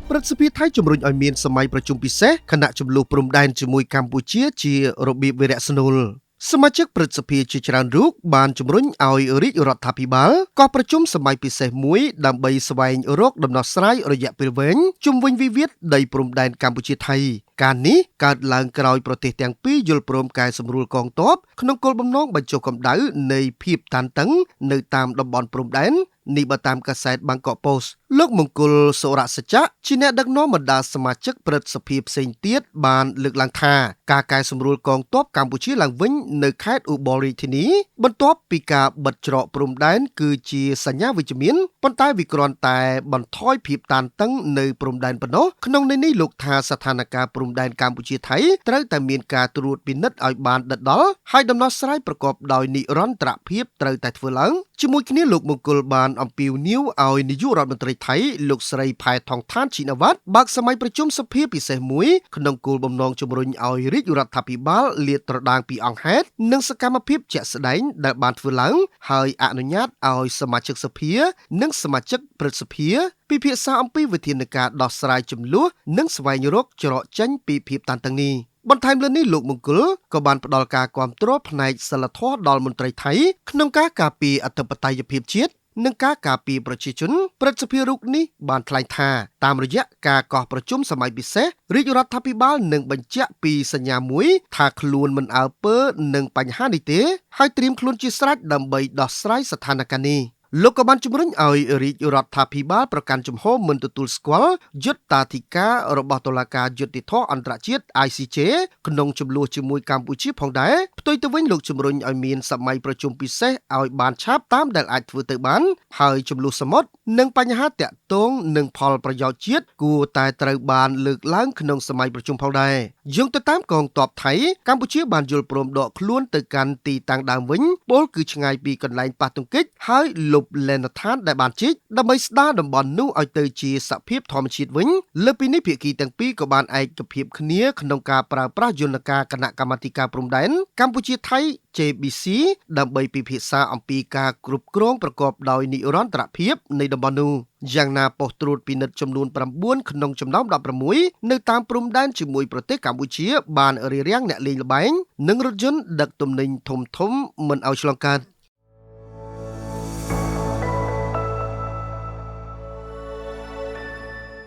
ព្រឹទ្ធសភាថៃជំរុញឲ្យមានសម័យប្រជុំពិសេសគណៈចំនួនព្រំដែនជាមួយកម្ពុជាជារបៀបវិរៈស្នូលសមាជិកព្រឹទ្ធសភាជាច្រើនរូបបានជំរុញឲ្យរាជរដ្ឋាភិបាលកោះប្រជុំសម័យពិសេសមួយដើម្បីស្វែងរកដំណោះស្រាយរយៈពេលវែងជុំវិញវិវាទដីព្រំដែនកម្ពុជាថៃការនេះកើតឡើងក្រោយប្រទេសទាំងពីរយល់ព្រមកែសម្រួលកងទ័ពក្នុងគោលបំណងបញ្ចុះកម្ដៅនៃភាពតានតឹងនៅតាមតំបន់ព្រំដែននេះបើតាមកាសែត Bangkok Post លោកមង្គលសុរសច្ចៈជាអ្នកដឹកនាំបណ្ដាសមាជិកព្រឹទ្ធសភាផ្សេងទៀតបានលើកឡើងថាការកែសម្រួលកងទ័ពកម្ពុជាឡើងវិញនៅខេត្តឧបលរាជធានីបន្ទាប់ពីការបិទច្រកព្រំដែនគឺជាសញ្ញាវិជ្ជមានប៉ុន្តែវាគ្រាន់តែបន្ថយភាពតានតឹងនៅព្រំដែនប៉ុណ្ណោះក្នុងន័យនេះលោកថាស្ថានភាពព្រំដែនកម្ពុជាថៃត្រូវតែមានការត្រួតពិនិត្យឲ្យបានដិតដល់ហើយដំណោះស្រាយប្រកបដោយនិរន្តរភាពត្រូវតែធ្វើឡើងជាមួយគ្នាលោកមង្គលបានអំពាវនាវឲ្យនាយករដ្ឋមន្ត្រីថៃលោកស្រីផែថងឋានឈិនវត្តបើកសម័យប្រជុំសភាពិសេសមួយក្នុងគោលបំណងជំរុញឲ្យរាជរដ្ឋាភិបាលលាតត្រដាងពីអង្គហេតុនិងសកម្មភាពជាក់ស្ដែងដែលបានធ្វើឡើងហើយអនុញ្ញាតឲ្យសមាជិកសភានិងសមាជិកព្រឹទ្ធសភាពិភាក្សាអំពីវិធានការដោះស្រាយចំនួននិងស្វែងរកច្រកចេញពីភាពតានតឹងនេះបន្ថែមលើនេះលោកមង្គលក៏បានផ្ដល់ការគាំទ្រផ្នែកសិលធម៌ដល់មន្ត្រីថៃក្នុងការការពារអធិបតេយ្យភាពជាតិនិងការការពារប្រជាជនព្រឹទ្ធសភារូបនេះបានថ្លែងថាតាមរយៈការកោះប្រជុំសម័យពិសេសរាជរដ្ឋាភិបាលនឹងបញ្ជាក់ពីសញ្ញាមួយថាខ្លួនមិនអើពើនឹងបញ្ហានេះទេហើយត្រៀមខ្លួនជាស្រេចដើម្បីដោះស្រាយស្ថានភាពនេះលោកក៏បានជំរុញឲ្យរាជរដ្ឋាភិបាលប្រកាន់ជំហរមិនទទួលស្គាល់យុត្តាធិការរបស់តុលាការយុត្តិធម៌អន្តរជាតិ ICJ ក្នុងចំនួនជាមួយកម្ពុជាផងដែរផ្ទុយទៅវិញលោកជំរុញឲ្យមានសម័យប្រជុំពិសេសឲ្យបានឆាប់តាមដែលអាចធ្វើទៅបានហើយចំនួនសមុទ្រនិងបញ្ហាតាក់ទងនឹងផលប្រយោជន៍ជាតិគួរតែត្រូវបានលើកឡើងក្នុងសម័យប្រជុំផងដែរយោងទៅតាមកងទ័ពថៃកម្ពុជាបានយល់ព្រមដកខ្លួនទៅកាន់ទីតាំងដើមវិញពលគឺឆ្ងាយពីកន្លែងប៉ះទង្គិចហើយលុបលែនដ្ឋានដែលបានជីកដើម្បីស្ដារតំបន់នោះឲ្យទៅជាសភាពធម្មជាតិវិញលើពីនេះភាគីទាំងពីរក៏បានឯកភាពគ្នាក្នុងការប្រើប្រាស់យន្តការគណៈកម្មាធិការព្រំដែនកម្ពុជាថៃ JBC ដើម្បីពិភាក្សាអំពីការគ្រប់គ្រងប្រកបដោយនិរន្តរភាពនៃតំបន់នោះយ៉ាងណាប៉ុស្តិ៍ត្រួតពិនិត្យចំនួន9ក្នុងចំណោម16នៅតាមព្រំដែនជាមួយប្រទេសកម្ពុជាបានរារាំងអ្នកលេងល្បែងនិងរថយន្តដឹកទំនិញធំៗមិនឲ្យឆ្លងកាត់